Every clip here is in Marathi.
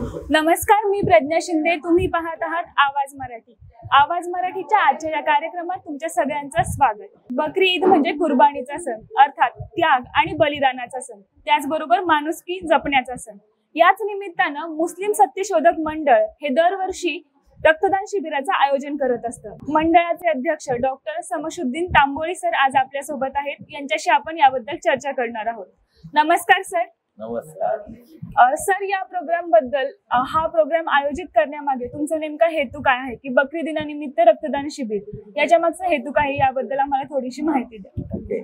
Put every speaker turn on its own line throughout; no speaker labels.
नमस्कार, मी प्रज्ञा शिंदे. तुम्ही पाहत आहात आवाज मराठी. आवाज मराठीच्या आजच्या या कार्यक्रमात तुमच्या सगळ्यांचं स्वागत. बकरी ईद म्हणजे कुर्बानीचा सण, अर्थात त्याग आणि बलिदानाचा सण, त्याचबरोबर माणुसकी जपण्याचा सण. याच निमित्तानं मुस्लिम सत्यशोधक मंडळ हे दरवर्षी रक्तदान शिबिराचं आयोजन करत असतं. मंडळाचे अध्यक्ष डॉक्टर समशुद्दीन तांबोळी सर आज आपल्या सोबत आहेत. यांच्याशी आपण याबद्दल चर्चा करणार आहोत. नमस्कार सर.
नमस्कार
सर, या प्रोग्राम बद्दल, हा प्रोग्राम आयोजित करण्यामागे तुमचा नेमका हेतू काय आहे की बकरी दिनानिमित्त रक्तदान शिबिर, याच्या मागचा हेतू काय आहे याबद्दल आम्हाला थोडीशी माहिती द्या.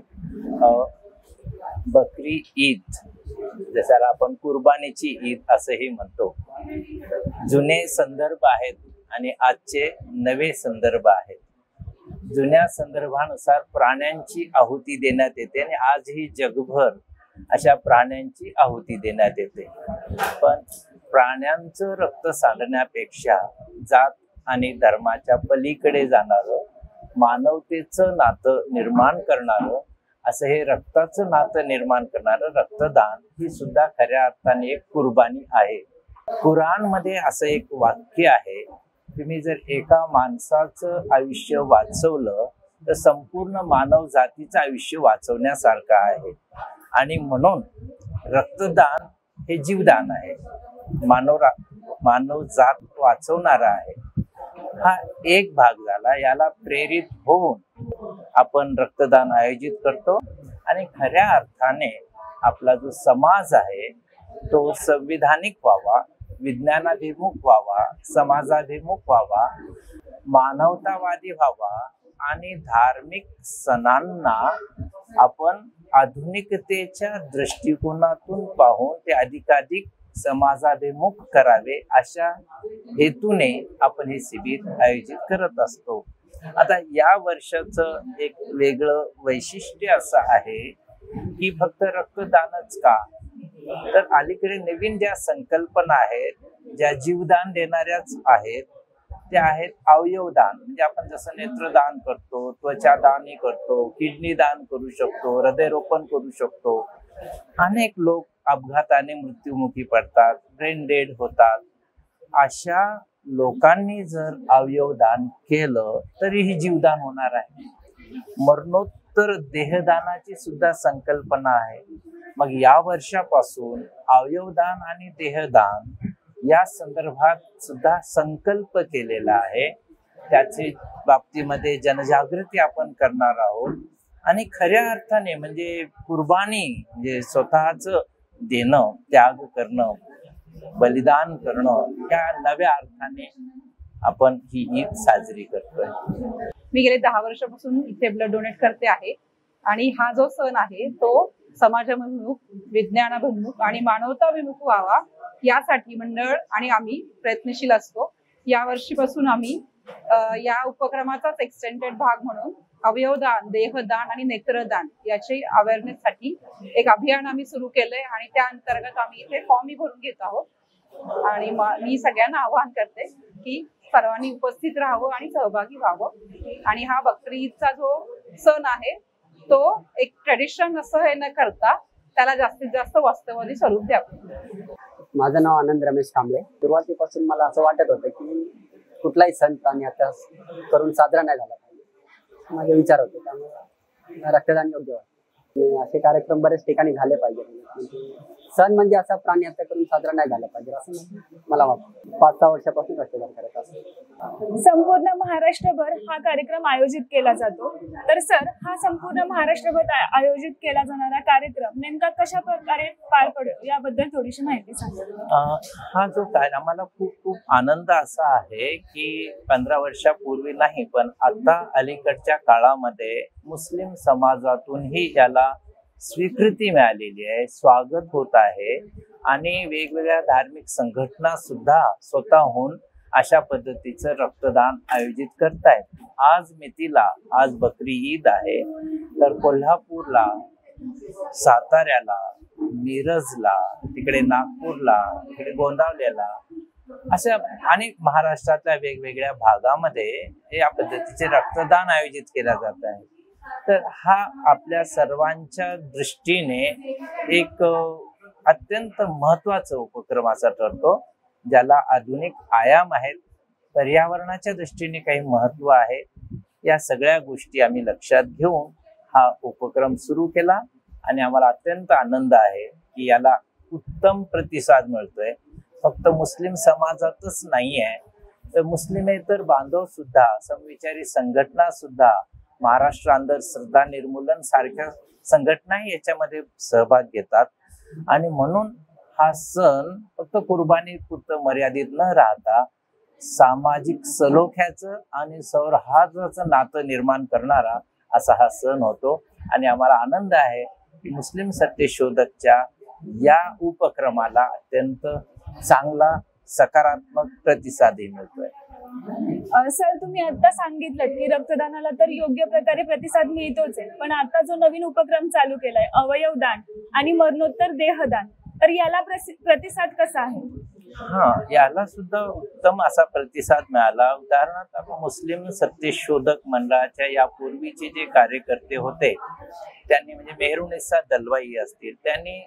बकरी ईद, जसं आपण कुर्बानीची ईद असंही म्हणतो, जुने संदर्भ आहेत आणि आजचे नवे संदर्भ आहेत. जुन्या संदर्भानुसार प्राण्यांची आहुती देण्यात येते आणि आजही जगभर अशा प्राण्यांची आहुती देण्यात येते. पण प्राण्यांचं रक्त सांडण्यापेक्षा जात आणि धर्माच्या पलीकडे जाणारं, मानवतेचं नातं निर्माण करणारं, असं हे रक्ताचं नातं निर्माण करणारं रक्तदान ही सुद्धा खऱ्या अर्थाने एक कुर्बानी आहे. कुराणमध्ये असं एक वाक्य आहे, तुम्ही जर एका माणसाचं आयुष्य वाचवलं तर संपूर्ण मानव जातीचं आयुष्य वाचवण्यासारखं आहे. आणि म्हणून रक्तदान हे जीवदान आहे, मानव जात वाचवणारा आहे. हा एक भाग झाला. याला प्रेरित होऊन आपण रक्तदान आयोजित करतो आणि खऱ्या अर्थाने आपला जो समाज आहे तो संविधानिक व्हावा, विज्ञानाभिमुख व्हावा, समाजाभिमुख व्हावा, मानवतावादी व्हावा आणि धार्मिक सणांना आपण आधुनिकतेच्या दृष्टिकोनातून पाहून ते अधिकाधिक समाजाभिमुख करावे, अशा हेतूने आपण हे शिबिर आयोजित करत असतो. आता या वर्षाचं एक वेगळं वैशिष्ट्य असं आहे की फक्त रक्तदानच का, तर अलीकडे नवीन ज्या संकल्पना आहेत, ज्या जीवदान देणाऱ्याच आहेत, त्या आहेत अवयवदान. म्हणजे आपण जसं नेत्रदान करतो, त्वचा दानही करतो, किडनी दान करू शकतो, हृदयरोपण करू शकतो. अनेक लोक अपघाताने मृत्युमुखी पडतात, ब्रेन डेड होतात. अशा लोकांनी जर अवयवदान केलं तरीही जीवदान होणार आहे. मरणोत्तर देहदानाची सुद्धा संकल्पना आहे. मग या वर्षापासून अवयवदान आणि देहदान या संदर्भात सुद्धा संकल्प केलेला आहे. त्याचे बाबतीमध्ये जनजागृती आपण करणार आहोत आणि खऱ्या अर्थाने म्हणजे कुर्बानी म्हणजे स्वतःच देणं, त्याग करणं, बलिदान करणं, या नव्या अर्थाने आपण ही ईद साजरी करतोय.
मी गेले 10 वर्षापासून इथे ब्लड डोनेट करते आहे आणि हा जो सण आहे तो समाजाभिमुख, विज्ञानाभिमुख आणि मानवताभिमुख व्हावा यासाठी मंडळ आणि आम्ही प्रयत्नशील असतो. या वर्षीपासून आम्ही या उपक्रमाचाच एक्सटेंडेड भाग म्हणून अवयवदान, देहदान आणि नेत्रदान याचे अवेअरनेससाठी एक अभियान आम्ही सुरू केलंय आणि त्या अंतर्गत आम्ही इथे फॉर्मही भरून घेत आहोत. आणि मी सगळ्यांना आवाहन करते की सर्वांनी उपस्थित राहावं आणि सहभागी व्हावं. आणि हा बकरी ईदचा जो सण आहे तो एक ट्रेडिशन असं हे न करता त्याला जास्तीत जास्त वास्तववादी स्वरूप द्यावं.
माझं नाव आनंद रमेश कांबळे. सुरुवातीपासून मला असं वाटत होतं की कुठलाही सण प्राणी आता करून साजरा नाही झाला पाहिजे, माझे विचार होते. त्यामुळे रक्तदान योग्य वाटतं. असे कार्यक्रम बरेच ठिकाणी झाले पाहिजे. म्हणजे सण म्हणजे असा प्राणी हत्या करून साजरा नाही झाला पाहिजे असं मला वाटतं. 5-6 वर्षापासून रक्तदान करत असतो.
संपूर्ण महाराष्ट्रभर हा कार्यक्रम आयोजित केला जातो. तर सर, हा संपूर्ण महाराष्ट्रभर आयोजित केला जाणारा कार्यक्रम नेमका कशा प्रकारे पार पडेल याबद्दल थोडीशी माहिती सांगा.
हा जो काय आम्हाला खूप आनंद असा आहे की 15 वर्षापूर्वी नाही पण आता अलीकडच्या काळामध्ये मुस्लिम समाजातूनही याला स्वीकृती मिळालेली आहे, स्वागत होत आहे आणि वेगवेगळ्या धार्मिक संघटना सुद्धा स्वतःहून अशा पद्धतीचं रक्तदान आयोजित करतायत. आज बकरी ईद आहे, तर कोल्हापूरला, साताऱ्याला, मिरजला, तिकडे नागपूरला, तिकडे गोंदावल्याला, अशा आणि महाराष्ट्रातल्या वेगवेगळ्या भागामध्ये या पद्धतीचे रक्तदान आयोजित केले जात आहे. तर हा आपल्या सर्वांच्या दृष्टीने एक अत्यंत महत्त्वाचा उपक्रम असा ठरतो. ज्याला आधुनिक आयाम आहेत, पर्यावरणाच्या दृष्टीने काही महत्व आहे, या सगळ्या गोष्टी आम्ही लक्षात घेऊन हा उपक्रम सुरू केला आणि आम्हाला अत्यंत आनंद आहे की याला उत्तम प्रतिसाद मिळतोय. फक्त मुस्लिम समाजातच नाही आहे, तर मुस्लिमेतर बांधव सुद्धा, समविचारी संघटना सुद्धा, महाराष्ट्र अंधश्रद्धा निर्मूलन सारख्या संघटना याच्यामध्ये सहभाग घेतात. आणि म्हणून हा सण फक्त कुर्बानी पुरतं मर्यादित न राहता सामाजिक सलोख्याचं आणि सौहार्दाचं नातं निर्माण करणारा असा हा सण होतो. आणि आम्हाला आनंद आहे की मुस्लिम सत्यशोधकच्या या उपक्रमाला अत्यंत चांगला सकारात्मक प्रतिसादही मिळतोय.
सर, तुम्ही आता सांगितलं की रक्तदानाला तर योग्य प्रकारे प्रतिसाद मिळतोच आहे, पण आता जो नवीन उपक्रम चालू केलाय अवयवदान आणि मरणोत्तर देहदान, तर याला प्रतिसाद कसा आहे?
याला सुद्धा उत्तम असा प्रतिसाद मिळाला. उदाहरणार्थ आपण मुस्लिम सत्यशोधक मंडळाच्या यापूर्वीचे जे कार्यकर्ते होते त्यांनी, म्हणजे मेहरुनिसा दलवाई असतील, त्यांनी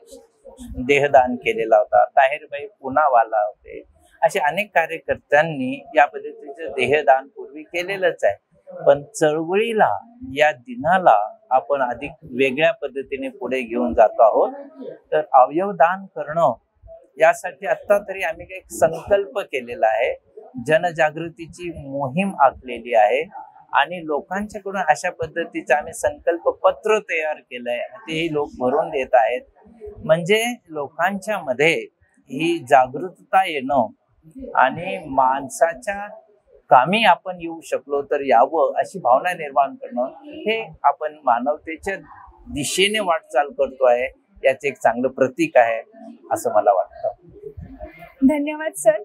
देहदान केलेला होता. ताहिरबाई पुनावाला होते, असे अनेक कार्यकर्त्यांनी या पद्धतीचं देहदान पूर्वी केलेलंच आहे. पण चळवळीला, या दिनाला आपण अधिक वेगळ्या पद्धतीने पुढे घेऊन जातो आहोत. तर अवयवदान करणं यासाठी आता तरी आम्ही एक संकल्प केलेला आहे, जनजागृतीची मोहीम आखलेली आहे आणि लोकांच्याकडून अशा पद्धतीचं आम्ही संकल्प पत्र तयार केलंय, तेही लोक भरून देत आहेत. म्हणजे लोकांच्या मध्ये ही जागृतता येणं आणि माणसाच्या कामी आपण येऊ शकलो तर यावं अशी भावना निर्माण करणं, हे आपण मानवतेच्या दिशेने वाटचाल करतोय याचे एक चांगलं प्रतीक आहे असं मला वाटतं.
धन्यवाद सर.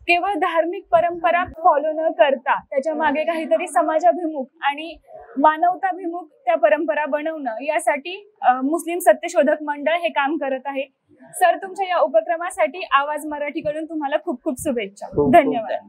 केवळ धार्मिक परंपरा फॉलो न करता त्याच्या मागे काहीतरी समाजाभिमुख आणि मानवताभिमुख त्या परंपरा बनवणं, यासाठी मुस्लिम सत्यशोधक मंडळ हे काम करत आहे. सर, तुमच्या या उपक्रमासाठी आवाज मराठीकडून तुम्हाला खूप खूप शुभेच्छा. धन्यवाद.